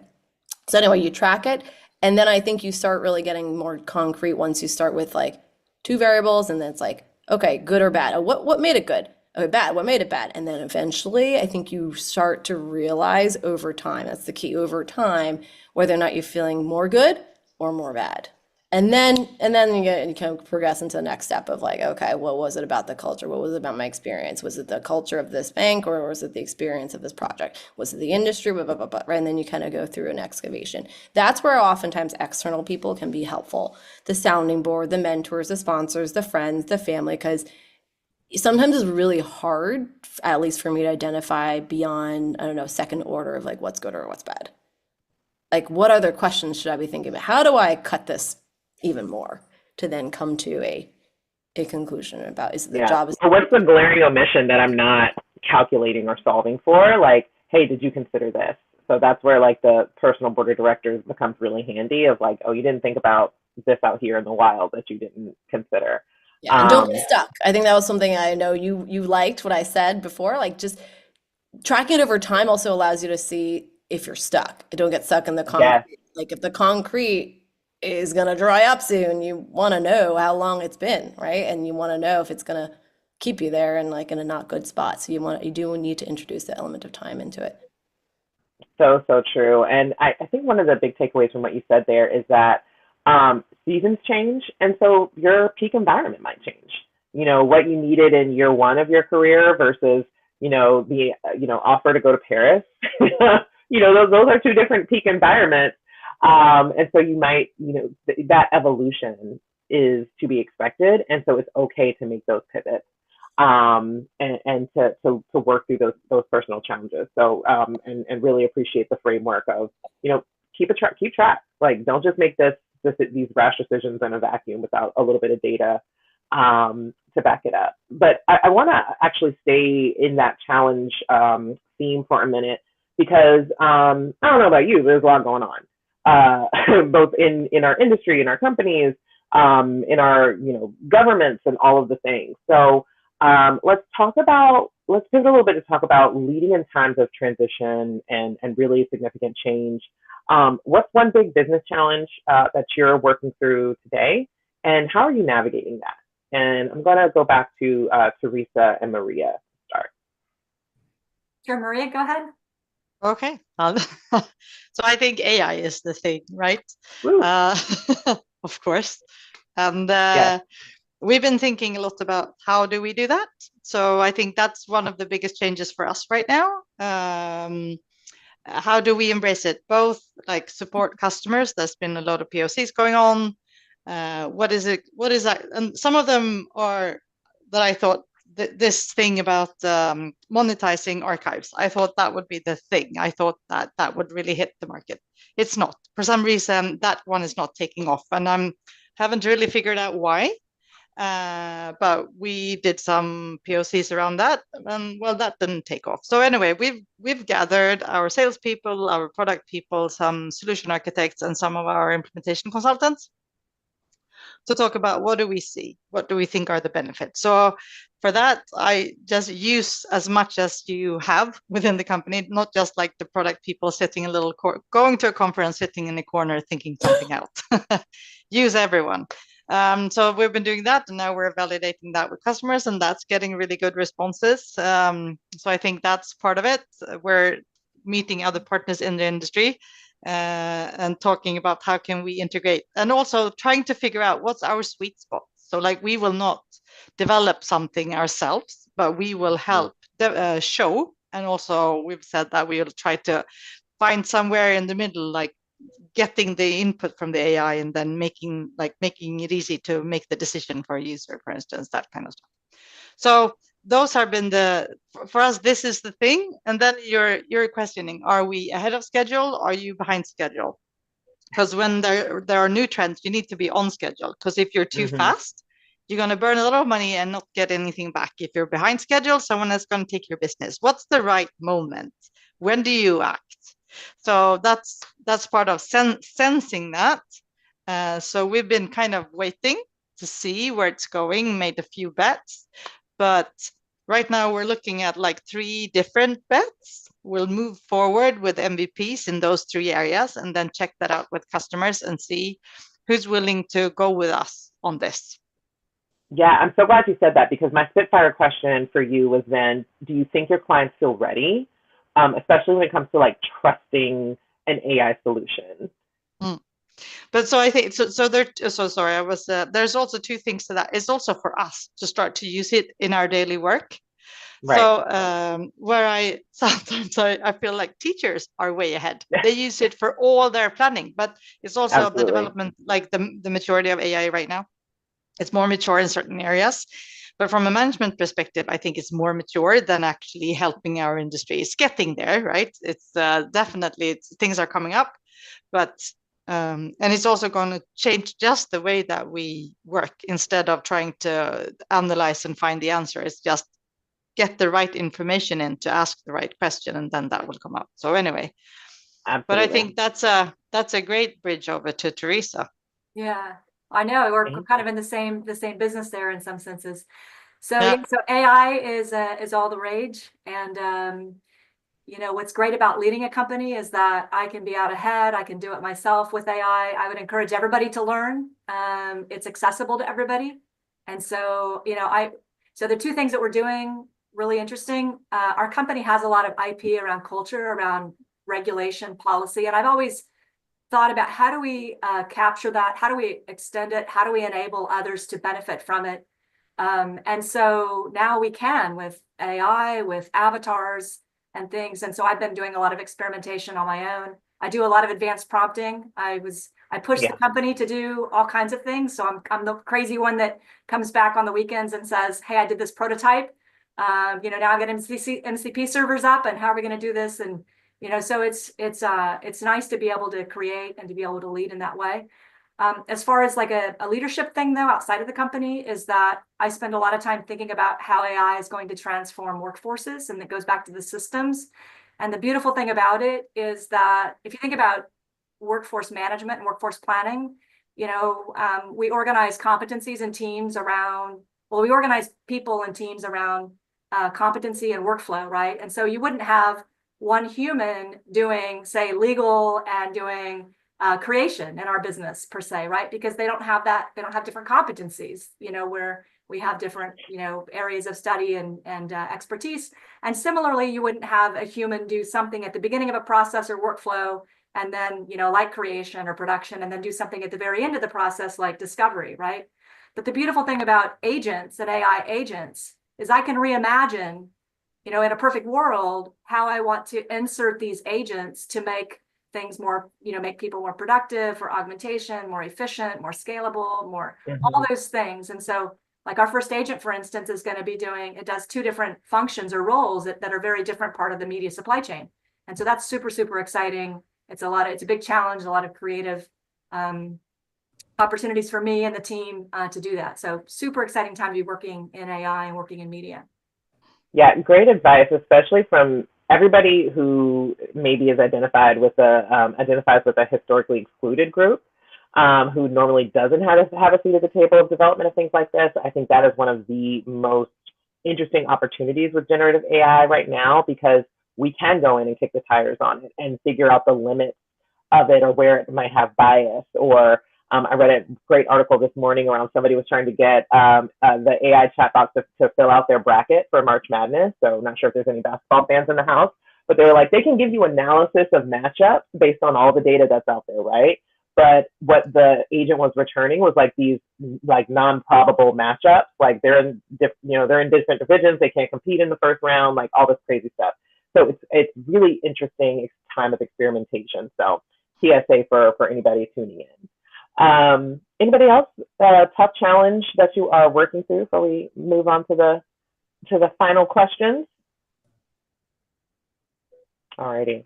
So anyway, you track it, and then I think you start really getting more concrete once you start with like 2 variables, and then it's like, okay, good or bad. What made it good? Okay, bad. What made it bad? And then eventually, I think you start to realize over time, that's the key, over time, whether or not you're feeling more good or more bad. And then you can progress into the next step of like, okay, what was it about the culture? What was it about my experience? Was it the culture of this bank, or was it the experience of this project? Was it the industry? Blah, blah, blah, blah, right? And then you kind of go through an excavation. That's where oftentimes external people can be helpful. The sounding board, the mentors, the sponsors, the friends, the family, because sometimes it's really hard, at least for me, to identify beyond, I don't know, second order of like what's good or what's bad. Like, what other questions should I be thinking about? How do I cut this even more to then come to a conclusion about is the job is, or what's the glaring omission that I'm not calculating or solving for? Like, hey, did you consider this? So that's where like the personal board of directors becomes really handy of like, oh, you didn't think about this out here in the wild that you didn't consider. and don't get stuck. I think that was something I know you liked what I said before, like just tracking it over time also allows you to see if you're stuck. Don't get stuck in the concrete. Like if the concrete is going to dry up soon, you want to know how long it's been, right? And you want to know if it's going to keep you there and like in a not good spot. So you do need to introduce the element of time into it. So true. And I think one of the big takeaways from what you said there is that seasons change. And so your peak environment might change. You know, what you needed in year 1 of your career versus, you know, the, offer to go to Paris. Those are 2 different peak environments. And so you might, that evolution is to be expected. And so it's okay to make those pivots and to work through those personal challenges. So, and really appreciate the framework of, keep track, like, don't just make these rash decisions in a vacuum without a little bit of data to back it up. But I want to actually stay in that challenge theme for a minute, because I don't know about you, but there's a lot going on. Both in our industry, in our companies, in our governments, and all of the things. So let's pivot a little bit to talk about leading in times of transition and really significant change. What's one big business challenge that you're working through today, and how are you navigating that? And I'm going to go back to Teresa and Maria to start. Sure, Maria, go ahead. Okay. So I think AI is the thing, right? Of course. And we've been thinking a lot about how do we do that. So I think that's one of the biggest changes for us right now. How do we embrace it? Both like support customers. There's been a lot of POCs going on. What is it? What is that? And some of them are that I thought this thing about monetizing archives. I thought that would be the thing. I thought that would really hit the market. It's not. For some reason, that one is not taking off, and I haven't really figured out why. But we did some POCs around that, and well, that didn't take off. So anyway, we've gathered our salespeople, our product people, some solution architects, and some of our implementation consultants to talk about what do we see, what do we think are the benefits. So for that, I just use as much as you have within the company, not just like the product people sitting going to a conference, sitting in the corner, thinking something out. Use everyone. So we've been doing that, and now we're validating that with customers, and that's getting really good responses. So I think that's part of it. We're meeting other partners in the industry and talking about how can we integrate, and also trying to figure out what's our sweet spot. So like we will not develop something ourselves, but we will help show. And also we've said that we will try to find somewhere in the middle, like getting the input from the AI and then making it easy to make the decision for a user, for instance, that kind of stuff. So those have been for us, this is the thing. And then you're questioning, are we ahead of schedule? Are you behind schedule? Because when there are new trends, you need to be on schedule. Because if you're too fast, you're going to burn a lot of money and not get anything back. If you're behind schedule, someone is going to take your business. What's the right moment? When do you act? So that's part of sensing that. So we've been kind of waiting to see where it's going, made a few bets, but right now we're looking at like 3 different bets. We'll move forward with MVPs in those 3 areas and then check that out with customers and see who's willing to go with us on this. Yeah, I'm so glad you said that, because my Spitfire question for you was then, do you think your clients feel ready, especially when it comes to like trusting an AI solution? But so I think so there. So sorry, I was. There's also 2 things to that. It's also for us to start to use it in our daily work. Right. So where I sometimes I feel like teachers are way ahead. They use it for all their planning, but it's also Absolutely. the development, like the maturity of AI right now. It's more mature in certain areas, but from a management perspective, I think it's more mature than actually helping our industry. It's getting there, right? It's definitely things are coming up, but and it's also going to change just the way that we work. Instead of trying to analyze and find the answer, it's just get the right information in to ask the right question, and then that will come up. So anyway, Absolutely. but I think that's a great bridge over to Teresa. Yeah, I know we're kind of in the same business there in some senses. So yeah, so AI is all the rage, and you know, what's great about leading a company is that I can be out ahead. I can do it myself with AI. I would encourage everybody to learn. It's accessible to everybody. And so, you know, so the 2 things that we're doing, really interesting. Our company has a lot of IP around culture, around regulation, policy. And I've always thought about how do we capture that? How do we extend it? How do we enable others to benefit from it? And so now we can with AI, with avatars and things. And so I've been doing a lot of experimentation on my own. I do a lot of advanced prompting. I pushed the company to do all kinds of things. So I'm the crazy one that comes back on the weekends and says, hey, I did this prototype. You know, now I've got MCP servers up, and how are we going to do this? And, you know, so it's nice to be able to create and to be able to lead in that way. As far as like a leadership thing, though, outside of the company, is that I spend a lot of time thinking about how AI is going to transform workforces, and it goes back to the systems. And the beautiful thing about it is that if you think about workforce management and workforce planning, you know, we organize competencies and teams around, well, we organize people and teams around competency and workflow, right? And so you wouldn't have one human doing, say, legal and doing creation in our business per se, right? Because they don't have that, they don't have different competencies, you know, where we have different, you know, areas of study and expertise. And similarly, you wouldn't have a human do something at the beginning of a process or workflow, and then, you know, like creation or production, and then do something at the very end of the process, like discovery, right? But the beautiful thing about agents and AI agents is I can reimagine, you know, in a perfect world, how I want to insert these agents to make things more, you know, make people more productive, for augmentation, more efficient, more scalable, more, all those things. And so like our first agent, for instance, is going to be doing, it does 2 different functions or roles that are very different part of the media supply chain. And so that's super, super exciting. It's a big challenge, a lot of creative opportunities for me and the team to do that. So super exciting time to be working in AI and working in media. Yeah, great advice, especially from everybody who maybe is identifies with a historically excluded group, who normally doesn't have a seat at the table of development of things like this. I think that is one of the most interesting opportunities with generative AI right now, because we can go in and kick the tires on it and figure out the limits of it, or where it might have bias. Or I read a great article this morning around somebody was trying to get the AI chatbots to fill out their bracket for March Madness. So not sure if there's any basketball fans in the house, but they were like, they can give you analysis of matchups based on all the data that's out there, right? But what the agent was returning was like these like non-probable matchups, like they're in different divisions, they can't compete in the first round, like all this crazy stuff. So it's really interesting time of experimentation. So PSA for anybody tuning in. Anybody else tough challenge that you are working through before we move on to the final questions? Alrighty.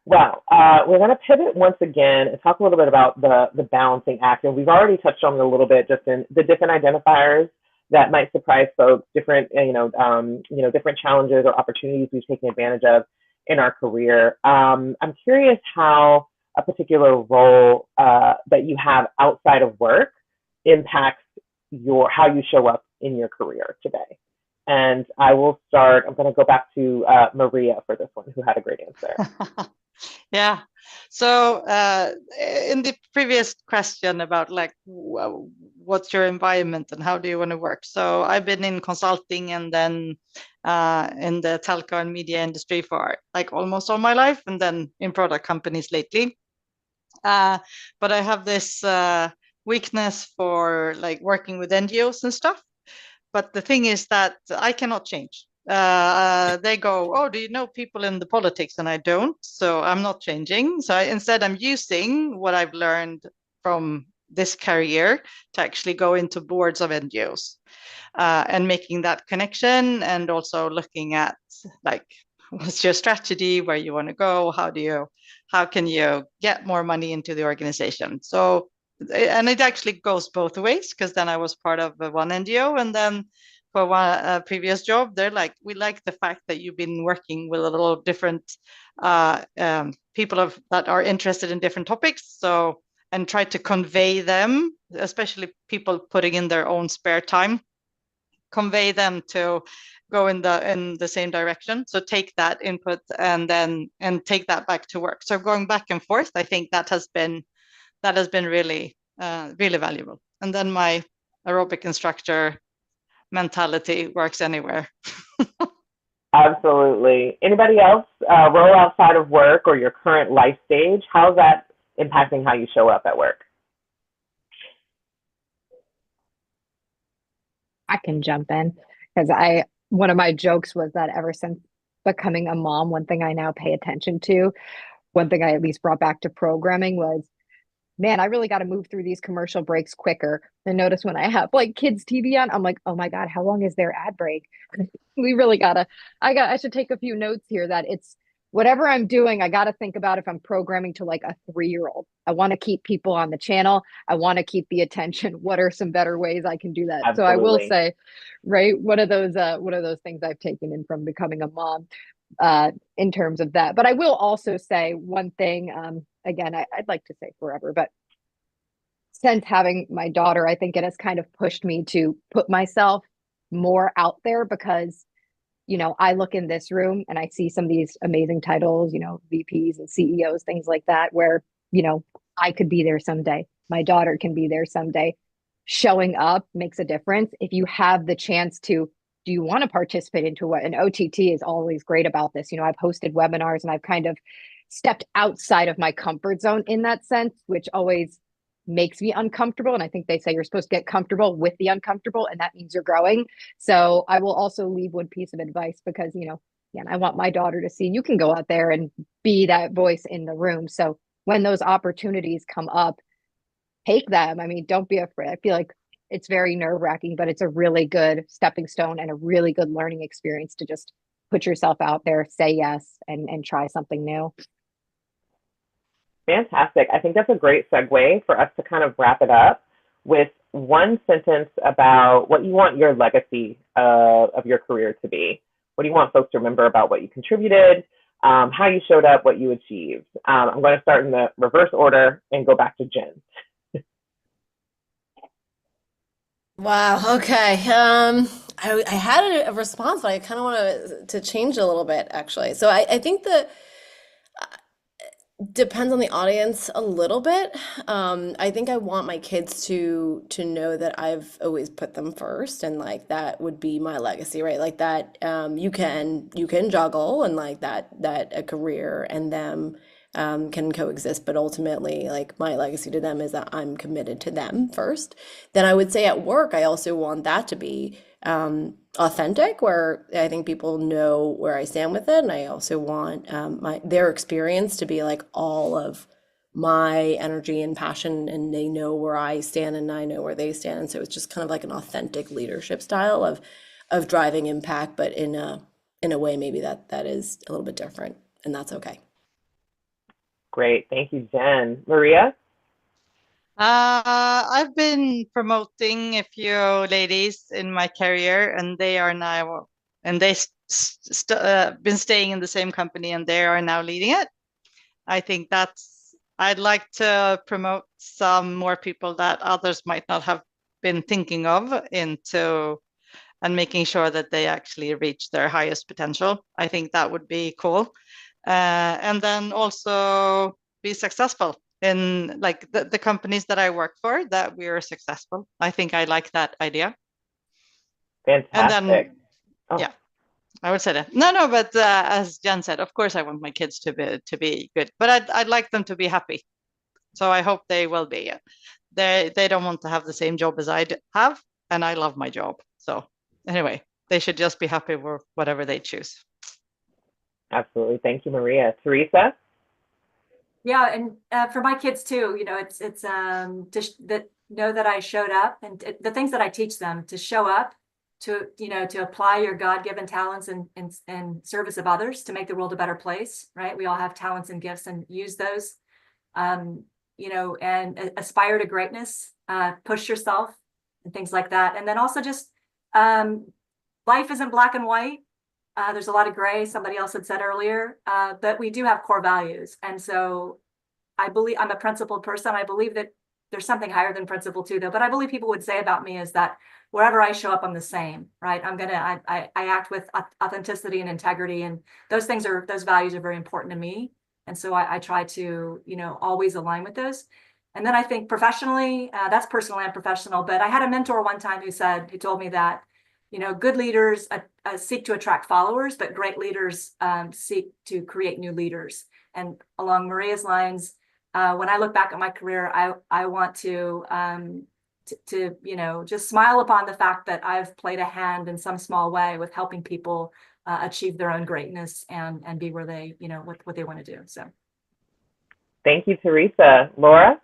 Well, we're going to pivot once again and talk a little bit about the balancing act. And we've already touched on it a little bit, just in the different identifiers that might surprise folks, different different challenges or opportunities we've taken advantage of in our career. I'm curious how a particular role that you have outside of work impacts how you show up in your career today. And I will start, I'm going to go back to Maria for this one, who had a great answer. Yeah. So in the previous question about like what's your environment and how do you want to work? So I've been in consulting and then in the telco and media industry for like almost all my life, and then in product companies lately. But I have this weakness for like working with NGOs and stuff. But the thing is that I cannot change. They go, oh, do you know people in the politics? And I don't, so I'm not changing. So instead, I'm using what I've learned from this career to actually go into boards of NGOs and making that connection, and also looking at like, what's your strategy, where you want to go, how can you get more money into the organization? So, and it actually goes both ways, because then I was part of one NGO, and then for one previous job, they're like, we like the fact that you've been working with a little different people that are interested in different topics. So, and try to convey them, especially people putting in their own spare time, convey them to go in the same direction. So take that input and take that back to work. So going back and forth, I think that has been really really valuable. And then my aerobic instructor mentality works anywhere. Absolutely. Anybody else, role outside of work or your current life stage, how's that impacting how you show up at work? I can jump in because one of my jokes was that ever since becoming a mom, one thing I now pay attention to, one thing I at least brought back to programming was, man, I really got to move through these commercial breaks quicker. And notice when I have like kids TV on, I'm like, oh my God, how long is their ad break? We really I should take a few notes here that it's whatever I'm doing, I got to think about if I'm programming to like a 3-year-old. I want to keep people on the channel. I want to keep the attention. What are some better ways I can do that? Absolutely. So I will say, right, one of those things I've taken in from becoming a mom in terms of that. But I will also say one thing, again, I'd like to say forever, but since having my daughter, I think it has kind of pushed me to put myself more out there because, I look in this room and I see some of these amazing titles, VPs and CEOs, things like that, where, I could be there someday. My daughter can be there someday. Showing up makes a difference. If you have the chance to, do you want to participate into what an OTT is always great about this? I've hosted webinars and I've kind of stepped outside of my comfort zone in that sense, which always makes me uncomfortable. And I think they say you're supposed to get comfortable with the uncomfortable, and that means you're growing. So I will also leave one piece of advice because, again, I want my daughter to see you can go out there and be that voice in the room. So when those opportunities come up, take them. I mean, don't be afraid. I feel like it's very nerve-wracking, but it's a really good stepping stone and a really good learning experience to just put yourself out there, say yes, and try something new. Fantastic. I think that's a great segue for us to kind of wrap it up with one sentence about what you want your legacy of your career to be. What do you want folks to remember about what you contributed, how you showed up, what you achieved? I'm going to start in the reverse order and go back to Jen. Wow. Okay. I had a response, but I kind of want to change it a little bit, actually. So I think that depends on the audience a little bit. I think I want my kids to know that I've always put them first, and like that would be my legacy, right? Like that you can juggle, and like that a career and them can coexist, but ultimately, like my legacy to them is that I'm committed to them first. Then I would say at work, I also want that to be authentic, where I think people know where I stand with it, and I also want their experience to be like all of my energy and passion, and they know where I stand and I know where they stand. And so it's just kind of like an authentic leadership style of driving impact, but in a way maybe that is a little bit different, and that's okay. Great. Thank you, Jen. Maria? I've been promoting a few ladies in my career, and they are now, and they been staying in the same company, and they are now leading it. I think I'd like to promote some more people that others might not have been thinking of into and making sure that they actually reach their highest potential. I think that would be cool. And then also be successful in like the companies that I work for, that we are successful. I think I like that idea. Fantastic. And then, Oh. yeah, I would say that. No, but as Jen said, of course I want my kids to be good, but I'd like them to be happy. So I hope they will be. They don't want to have the same job as I have, and I love my job. So anyway, they should just be happy with whatever they choose. Absolutely. Thank you, Maria. Teresa? Yeah, and for my kids too, you know, it's that know that I showed up, and the things that I teach them, to show up, to apply your God-given talents in service of others, to make the world a better place, right? We all have talents and gifts, and use those, you know, and aspire to greatness, push yourself, and things like that. And then also just life isn't black and white. There's a lot of gray, somebody else had said earlier, but we do have core values. And so I believe, I'm a principled person. I believe that there's something higher than principle too, though. But I believe people would say about me is that wherever I show up, I'm the same, right? I act with authenticity and integrity, and those values are very important to me. And so I try to, you know, always align with those. And then I think professionally, that's personal and professional, but I had a mentor one time who told me that, you know, good leaders seek to attract followers, but great leaders seek to create new leaders. And along Maria's lines, when I look back at my career, I want to you know, just smile upon the fact that I've played a hand in some small way with helping people achieve their own greatness and be where they, you know, what they want to do. So, thank you, Teresa. Laura?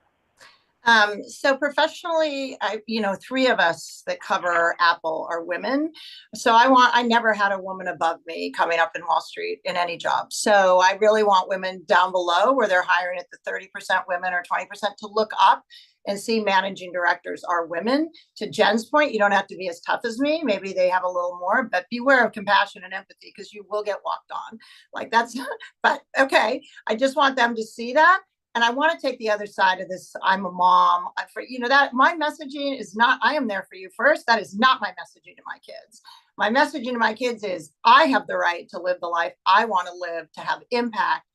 So professionally, you know, 3 of us that cover Apple are women. So I never had a woman above me coming up in Wall Street in any job. So I really want women down below, where they're hiring at the 30% women or 20%, to look up and see managing directors are women. To Jen's point, you don't have to be as tough as me. Maybe they have a little more, but beware of compassion and empathy, because you will get walked on. Like that's, but okay. I just want them to see that. And I want to take the other side of this. I'm a mom. For, you know, that my messaging is not, I am there for you first. That is not my messaging to my kids. My messaging to my kids is, I have the right to live the life I want to live, to have impact.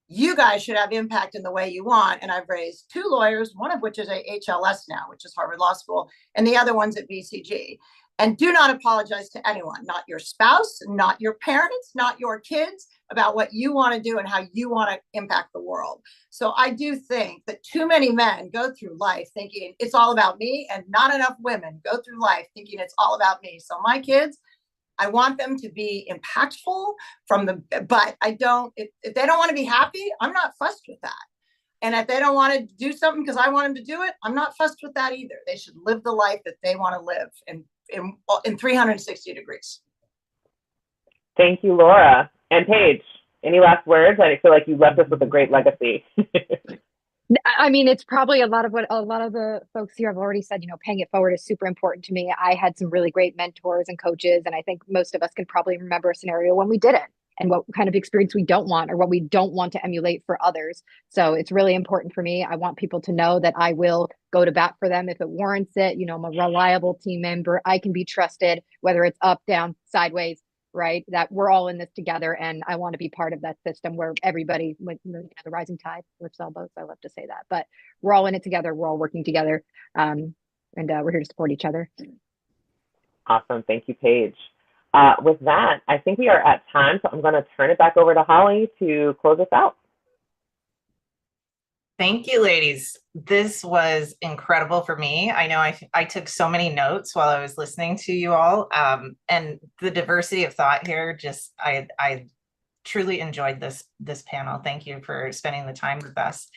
You guys should have impact in the way you want. And I've raised 2 lawyers, one of which is a HLS now, which is Harvard Law School, and the other one's at BCG. And do not apologize to anyone, not your spouse, not your parents, not your kids, about what you want to do and how you want to impact the world. So I do think that too many men go through life thinking it's all about me, and not enough women go through life thinking it's all about me. So my kids, I want them to be impactful but I don't, if they don't want to be happy, I'm not fussed with that. And if they don't want to do something because I want them to do it, I'm not fussed with that either. They should live the life that they want to live in 360 degrees. Thank you, Laura. And Paige, any last words? I feel like you left us with a great legacy. I mean, it's probably a lot of what a lot of the folks here have already said. You know, paying it forward is super important to me. I had some really great mentors and coaches, and I think most of us can probably remember a scenario when we didn't, and what kind of experience we don't want, or what we don't want to emulate for others. So it's really important for me. I want people to know that I will go to bat for them if it warrants it. You know, I'm a reliable team member. I can be trusted, whether it's up, down, sideways, right? That we're all in this together. And I want to be part of that system where everybody, with the rising tide lifts all boats. I love to say that, but we're all in it together. We're all working together. And we're here to support each other. Awesome. Thank you, Paige. With that, I think we are at time, so I'm going to turn it back over to Holly to close us out. Thank you, ladies. This was incredible for me. I know I took so many notes while I was listening to you all, and the diversity of thought here, just I truly enjoyed this panel. Thank you for spending the time with us.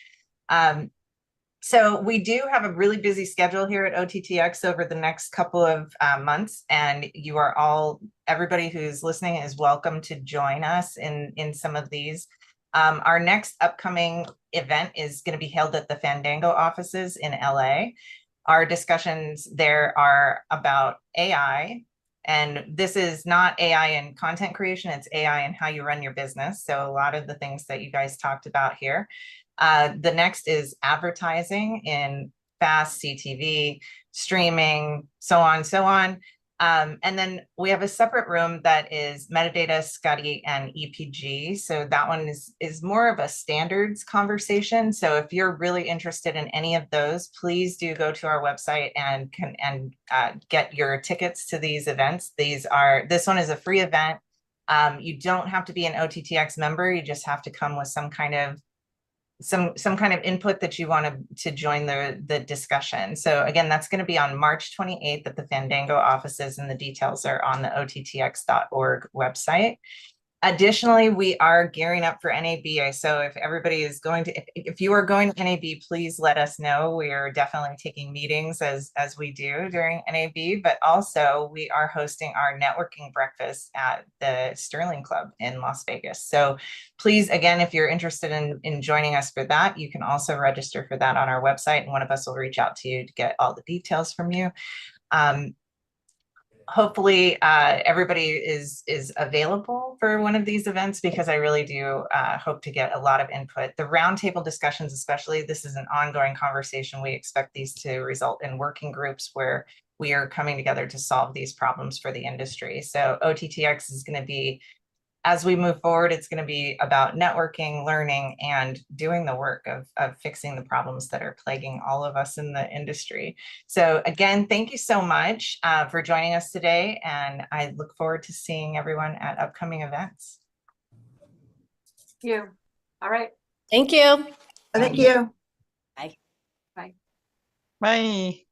So we do have a really busy schedule here at Ott.X over the next couple of months, and you are all, everybody who's listening is welcome to join us in some of these. Our next upcoming event is going to be held at the Fandango offices in LA. Our discussions there are about AI, and this is not AI in content creation, it's AI in how you run your business. So a lot of the things that you guys talked about here. The next is advertising in fast CTV, streaming, so on, so on. And then we have a separate room that is metadata, SCSI, and EPG. So that one is more of a standards conversation. So if you're really interested in any of those, please do go to our website and get your tickets to these events. This one is a free event. You don't have to be an OTTX member. You just have to come with some kind of input that you want to join the discussion. So again, that's going to be on March 28th at the Fandango offices, and the details are on the OTTX.org website. Additionally, we are gearing up for NAB. So if everybody is going to, if you are going to NAB, please let us know. We are definitely taking meetings as we do during NAB, but also we are hosting our networking breakfast at the Sterling Club in Las Vegas. So please, again, if you're interested in joining us for that, you can also register for that on our website, and one of us will reach out to you to get all the details from you. Hopefully everybody is available for one of these events, because I really do hope to get a lot of input. The roundtable discussions, especially, this is an ongoing conversation. We expect these to result in working groups where we are coming together to solve these problems for the industry. So OTTX is going to be, as we move forward, it's going to be about networking, learning, and doing the work of fixing the problems that are plaguing all of us in the industry. So again, thank you so much for joining us today, and I look forward to seeing everyone at upcoming events. Thank you. All right. Thank you. Thank you. Bye. Bye.